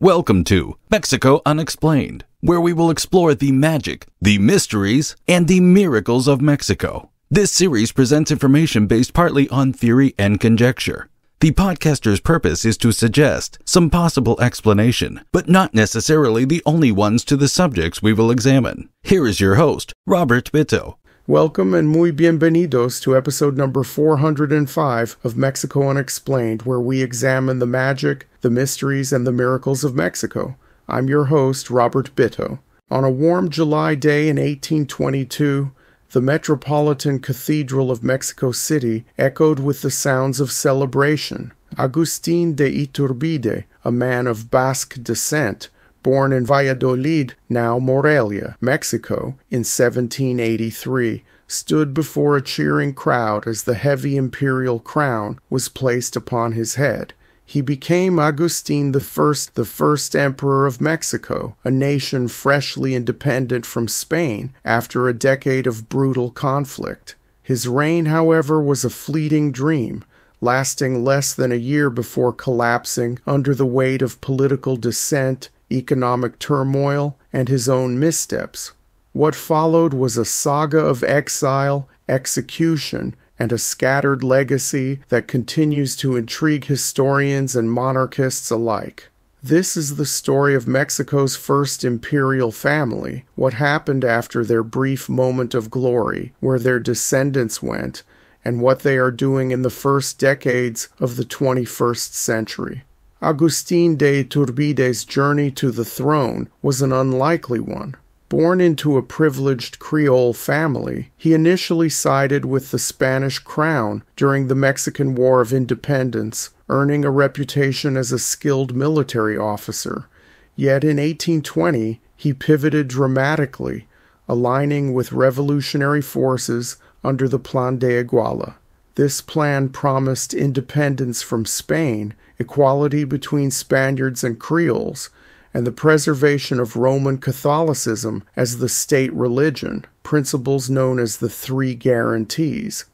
Welcome to Mexico Unexplained, where we will explore the magic, the mysteries, and the miracles of Mexico. This series presents information based partly on theory and conjecture. The podcaster's purpose is to suggest some possible explanation, but not necessarily the only ones to the subjects we will examine. Here is your host, Robert Bitto. Welcome and muy bienvenidos to episode number 405 of Mexico Unexplained, where we examine the magic, the mysteries, and the miracles of Mexico. I'm your host, Robert Bitto. On a warm July day in 1822, the Metropolitan Cathedral of Mexico City echoed with the sounds of celebration. Agustin de Iturbide, a man of Basque descent, born in Valladolid, now Morelia, Mexico, in 1783, stood before a cheering crowd as the heavy imperial crown was placed upon his head. He became Agustin I, the first emperor of Mexico, a nation freshly independent from Spain after a decade of brutal conflict. His reign, however, was a fleeting dream, lasting less than a year before collapsing under the weight of political dissent, economic turmoil, and his own missteps. What followed was a saga of exile, execution, and a scattered legacy that continues to intrigue historians and monarchists alike. This is the story of Mexico's first imperial family, what happened after their brief moment of glory, where their descendants went, and what they are doing in the first decades of the 21st century. Agustin de Iturbide's journey to the throne was an unlikely one. Born into a privileged Creole family, he initially sided with the Spanish crown during the Mexican War of Independence, earning a reputation as a skilled military officer. Yet in 1820, he pivoted dramatically, aligning with revolutionary forces under the Plan de Iguala. This plan promised independence from Spain, equality between Spaniards and Creoles, and the preservation of Roman Catholicism as the state religion, principles known as the Three Guarantees.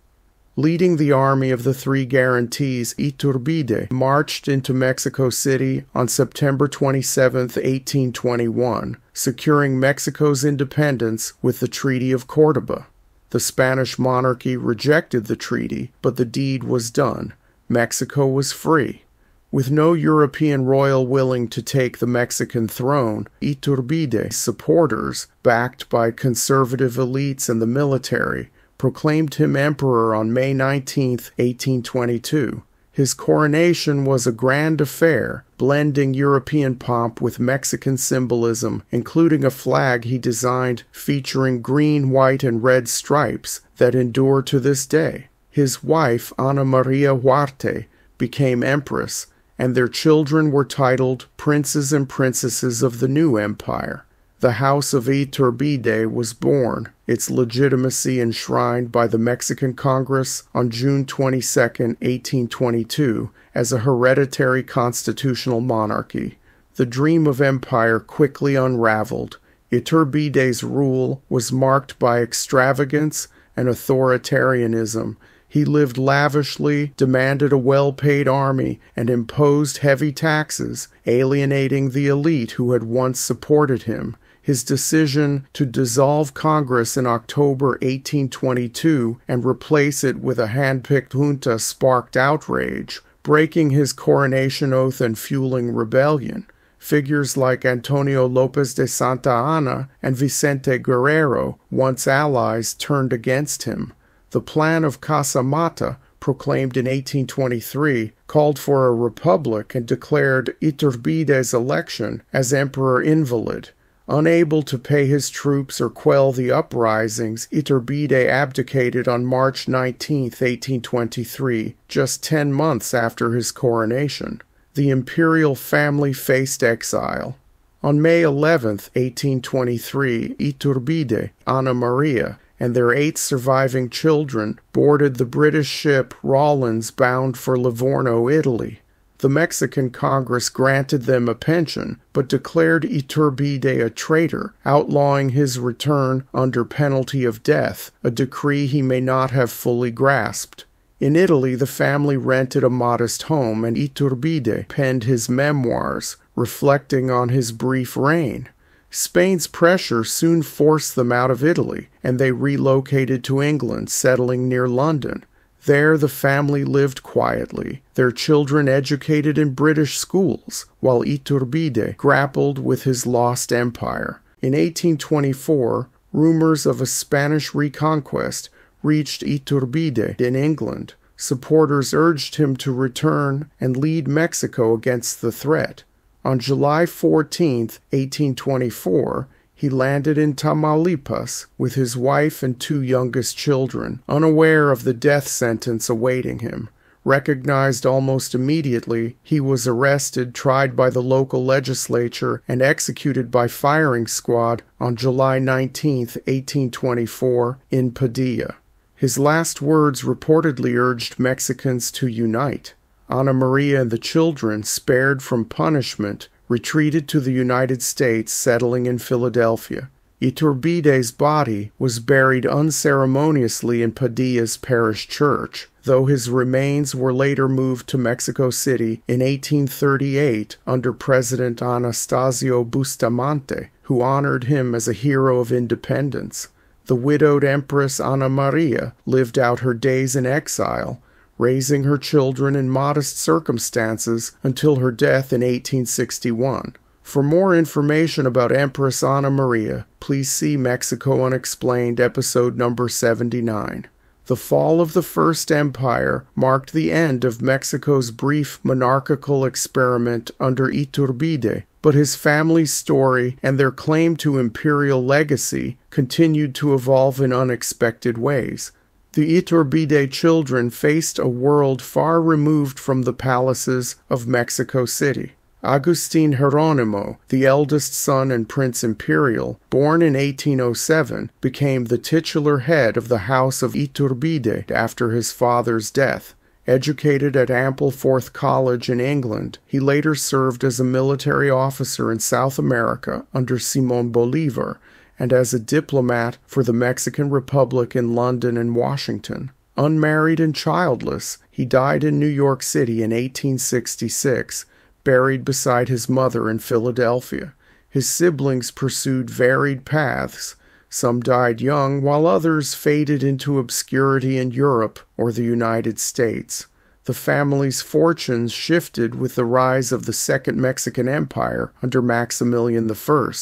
Leading the army of the Three Guarantees, Iturbide marched into Mexico City on September 27, 1821, securing Mexico's independence with the Treaty of Córdoba. The Spanish monarchy rejected the treaty, but the deed was done. Mexico was free. With no European royal willing to take the Mexican throne, Iturbide's supporters, backed by conservative elites and the military, proclaimed him emperor on May 19, 1822. His coronation was a grand affair, blending European pomp with Mexican symbolism, including a flag he designed featuring green, white, and red stripes that endure to this day. His wife, Ana Maria Huarte, became empress, and their children were titled princes and princesses of the new empire. The House of Iturbide was born, its legitimacy enshrined by the Mexican Congress on June 22, 1822, as a hereditary constitutional monarchy. The dream of empire quickly unraveled. Iturbide's rule was marked by extravagance and authoritarianism. He lived lavishly, demanded a well-paid army, and imposed heavy taxes, alienating the elite who had once supported him. His decision to dissolve Congress in October 1822 and replace it with a hand-picked junta sparked outrage, breaking his coronation oath and fueling rebellion. Figures like Antonio López de Santa Anna and Vicente Guerrero, once allies, turned against him. The Plan of Casamata, proclaimed in 1823, called for a republic and declared Iturbide's election as emperor invalid. Unable to pay his troops or quell the uprisings, Iturbide abdicated on March 19, 1823, just 10 months after his coronation. The imperial family faced exile. On May 11, 1823, Iturbide, Ana Maria, and their 8 surviving children boarded the British ship Rawlins bound for Livorno, Italy. The Mexican Congress granted them a pension, but declared Iturbide a traitor, outlawing his return under penalty of death, a decree he may not have fully grasped. In Italy, the family rented a modest home, and Iturbide penned his memoirs, reflecting on his brief reign. Spain's pressure soon forced them out of Italy, and they relocated to England, settling near London. There the family lived quietly, their children educated in British schools, while Iturbide grappled with his lost empire. In 1824, rumors of a Spanish reconquest reached Iturbide in England. Supporters urged him to return and lead Mexico against the threat. On July 14, 1824, he landed in Tamaulipas with his wife and two youngest children, unaware of the death sentence awaiting him. Recognized almost immediately, he was arrested, tried by the local legislature, and executed by firing squad on July 19, 1824, in Padilla. His last words reportedly urged Mexicans to unite. Ana Maria and the children, spared from punishment, retreated to the United States, settling in Philadelphia. Iturbide's body was buried unceremoniously in Padilla's parish church, though his remains were later moved to Mexico City in 1838 under President Anastasio Bustamante, who honored him as a hero of independence. The widowed Empress Ana Maria lived out her days in exile, raising her children in modest circumstances until her death in 1861. For more information about Empress Ana Maria, please see Mexico Unexplained, episode number 79. The fall of the First Empire marked the end of Mexico's brief monarchical experiment under Iturbide, but his family's story and their claim to imperial legacy continued to evolve in unexpected ways. The Iturbide children faced a world far removed from the palaces of Mexico City. Agustin Jeronimo, the eldest son and Prince Imperial, born in 1807, became the titular head of the House of Iturbide after his father's death. Educated at Ampleforth College in England, he later served as a military officer in South America under Simón Bolívar, and as a diplomat for the Mexican Republic in London and Washington. Unmarried and childless, he died in New York City in 1866, buried beside his mother in Philadelphia. His siblings pursued varied paths. Some died young, while others faded into obscurity in Europe or the United States. The family's fortunes shifted with the rise of the Second Mexican Empire under Maximilian I,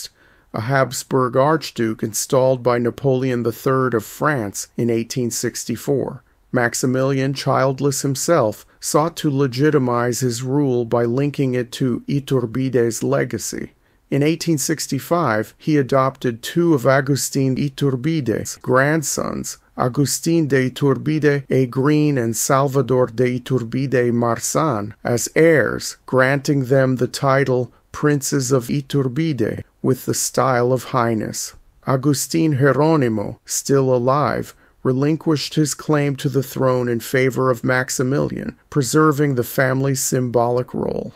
a Habsburg archduke installed by Napoleon III of France in 1864. Maximilian, childless himself, sought to legitimize his rule by linking it to Iturbide's legacy. In 1865, he adopted two of Agustin Iturbide's grandsons, Agustin de Iturbide a Green and Salvador de Iturbide Marsan, as heirs, granting them the title Princes of Iturbide with the style of highness. Agustin Jeronimo, still alive, relinquished his claim to the throne in favor of Maximilian, preserving the family's symbolic role.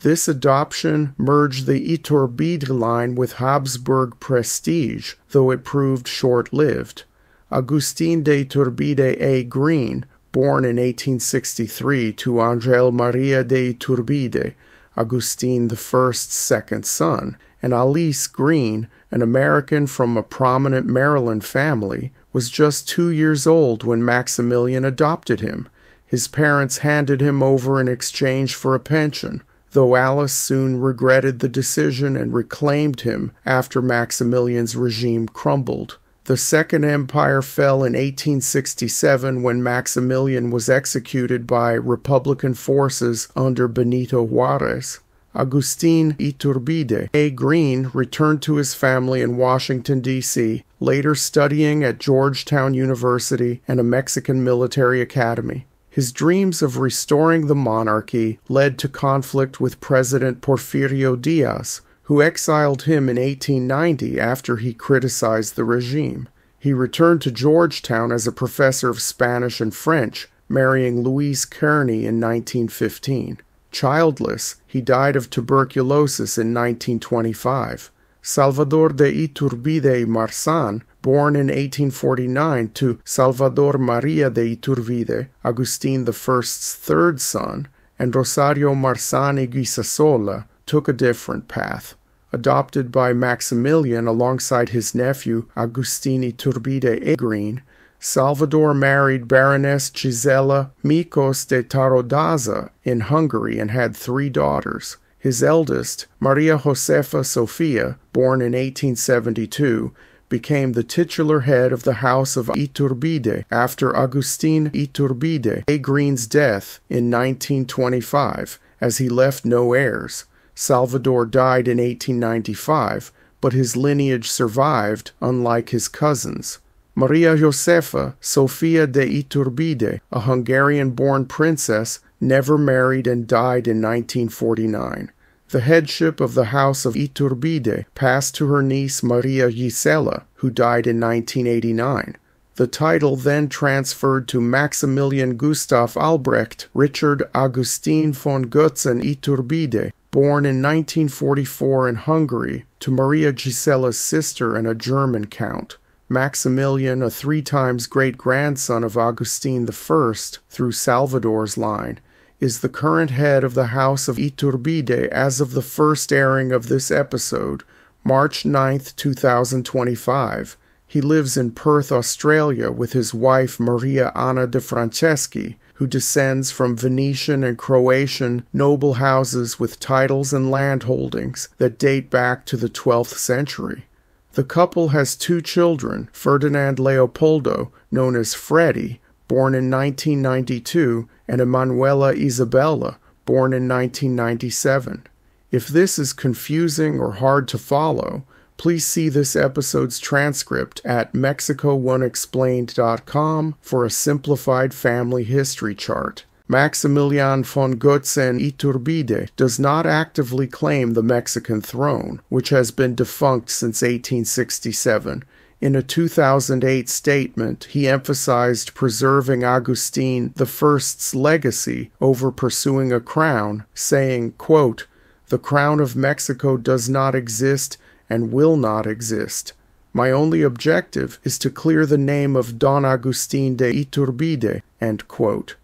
This adoption merged the Iturbide line with Habsburg prestige, though it proved short-lived. Agustin de Iturbide a Green, born in 1863 to Angel Maria de Iturbide, Agustin I's second son, and Alice Green, an American from a prominent Maryland family, was just 2 years old when Maximilian adopted him. His parents handed him over in exchange for a pension, though Alice soon regretted the decision and reclaimed him after Maximilian's regime crumbled. The Second Empire fell in 1867 when Maximilian was executed by Republican forces under Benito Juárez. Agustin Iturbide a Green returned to his family in Washington, D.C., later studying at Georgetown University and a Mexican military academy. His dreams of restoring the monarchy led to conflict with President Porfirio Díaz, who exiled him in 1890 after he criticized the regime. He returned to Georgetown as a professor of Spanish and French, marrying Louise Kearney in 1915. Childless, he died of tuberculosis in 1925. Salvador de Iturbide Marsan, born in 1849 to Salvador Maria de Iturbide, Agustin I's third son, and Rosario Marsan y Guisasola, took a different path. Adopted by Maximilian alongside his nephew Agustin-Iturbide Egrin, Salvador married Baroness Gisela Mikos de Tarodaza in Hungary and had 3 daughters. His eldest, Maria Josefa Sofia, born in 1872, became the titular head of the House of Iturbide after Agustin Iturbide Egrin's death in 1925, as he left no heirs. Salvador died in 1895, but his lineage survived, unlike his cousins. Maria Josefa Sofia de Iturbide, a Hungarian-born princess, never married and died in 1949. The headship of the House of Iturbide passed to her niece Maria Gisela, who died in 1989. The title then transferred to Maximilian Gustav Albrecht Richard Augustin von Götzen-Iturbide, born in 1944 in Hungary, to Maria Gisela's sister and a German count. Maximilian, a 3 times great-grandson of Agustin I through Salvador's line, is the current head of the House of Iturbide as of the first airing of this episode, March 9, 2025. He lives in Perth, Australia, with his wife Maria Anna de Franceschi, who descends from Venetian and Croatian noble houses with titles and land holdings that date back to the 12th century. The couple has 2 children, Ferdinand Leopoldo, known as Freddie, born in 1992, and Emanuela Isabella, born in 1997. If this is confusing or hard to follow, please see this episode's transcript at mexicounexplained.com for a simplified family history chart. Maximilian von Götzen-Iturbide does not actively claim the Mexican throne, which has been defunct since 1867. In a 2008 statement, he emphasized preserving Agustin I's legacy over pursuing a crown, saying, quote, "The crown of Mexico does not exist and will not exist. My only objective is to clear the name of Don Agustin de Iturbide," end quote.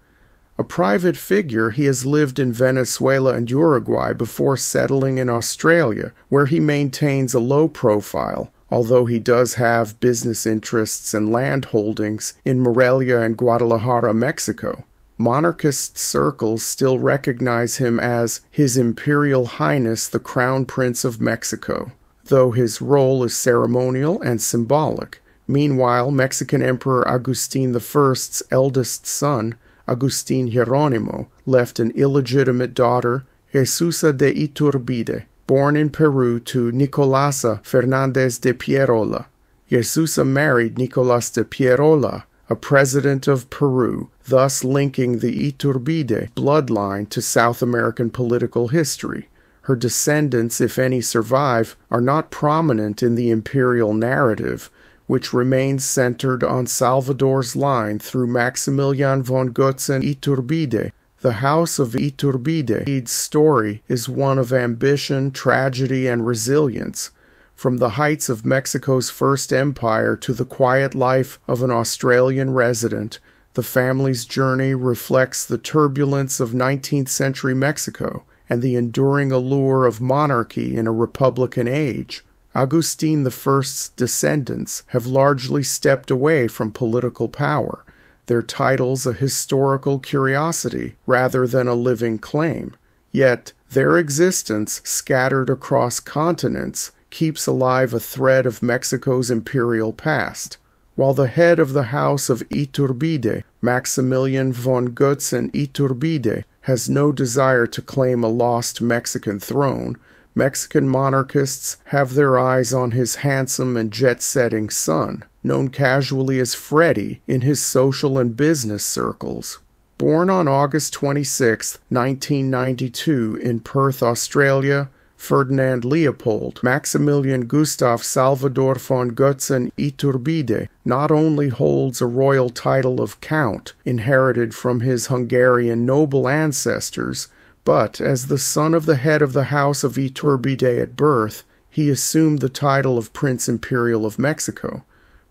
A private figure, he has lived in Venezuela and Uruguay before settling in Australia, where he maintains a low profile, although he does have business interests and land holdings in Morelia and Guadalajara, Mexico. Monarchist circles still recognize him as His Imperial Highness the Crown Prince of Mexico, though his role is ceremonial and symbolic. Meanwhile, Mexican Emperor Agustin I's eldest son, Agustin Jerónimo, left an illegitimate daughter, Jesusa de Iturbide, born in Peru to Nicolasa Fernández de Pierola. Jesusa married Nicolás de Pierola, a president of Peru, thus linking the Iturbide bloodline to South American political history. Her descendants, if any survive, are not prominent in the imperial narrative, which remains centered on Salvador's line through Maximilian von Götzen-Iturbide. The House of Iturbide's story is one of ambition, tragedy, and resilience. From the heights of Mexico's first empire to the quiet life of an Australian resident, the family's journey reflects the turbulence of 19th century Mexico and the enduring allure of monarchy in a republican age. Agustin I's descendants have largely stepped away from political power, their titles a historical curiosity rather than a living claim. Yet, their existence, scattered across continents, keeps alive a thread of Mexico's imperial past. While the head of the House of Iturbide, Maximilian von Götzen-Iturbide, has no desire to claim a lost Mexican throne, Mexican monarchists have their eyes on his handsome and jet-setting son, known casually as Freddie in his social and business circles. Born on August 26, 1992 in Perth, Australia, Ferdinand Leopold Maximilian Gustav Salvador von Götzen-Iturbide not only holds a royal title of Count, inherited from his Hungarian noble ancestors, but as the son of the head of the House of Iturbide at birth, he assumed the title of Prince Imperial of Mexico.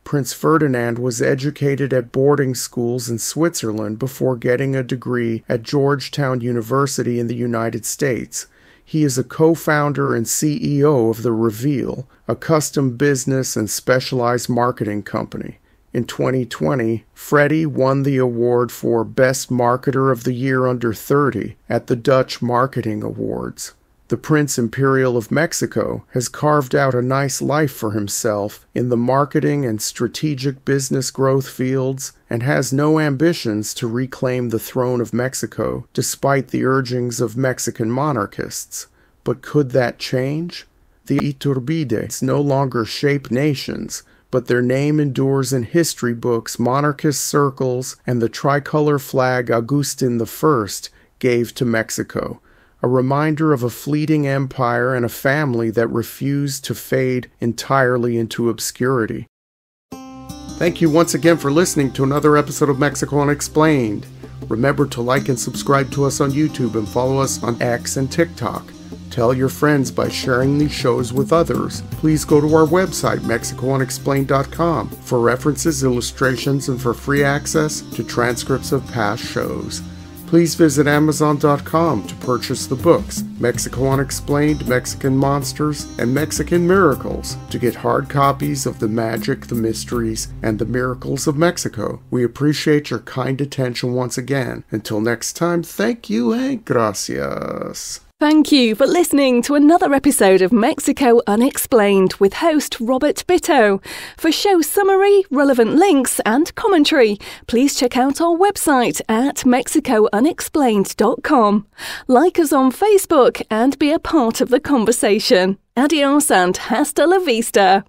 Prince Ferdinand was educated at boarding schools in Switzerland before getting a degree at Georgetown University in the United States. He is a co-founder and CEO of The Reveal, a custom business and specialized marketing company. In 2020, Freddie won the award for Best Marketer of the Year Under 30 at the Dutch Marketing Awards. The Prince Imperial of Mexico has carved out a nice life for himself in the marketing and strategic business growth fields and has no ambitions to reclaim the throne of Mexico despite the urgings of Mexican monarchists. But could that change? The Iturbides no longer shape nations, but their name endures in history books, monarchist circles, and the tricolor flag Agustin I gave to Mexico. A reminder of a fleeting empire and a family that refused to fade entirely into obscurity. Thank you once again for listening to another episode of Mexico Unexplained. Remember to like and subscribe to us on YouTube and follow us on X and TikTok. Tell your friends by sharing these shows with others. Please go to our website, MexicoUnexplained.com, for references, illustrations, and for free access to transcripts of past shows. Please visit Amazon.com to purchase the books Mexico Unexplained, Mexican Monsters, and Mexican Miracles to get hard copies of the magic, the mysteries, and the miracles of Mexico. We appreciate your kind attention once again. Until next time, thank you and gracias. Thank you for listening to another episode of Mexico Unexplained with host Robert Bitto. For show summary, relevant links and commentary, please check out our website at mexicounexplained.com. Like us on Facebook and be a part of the conversation. Adios and hasta la vista.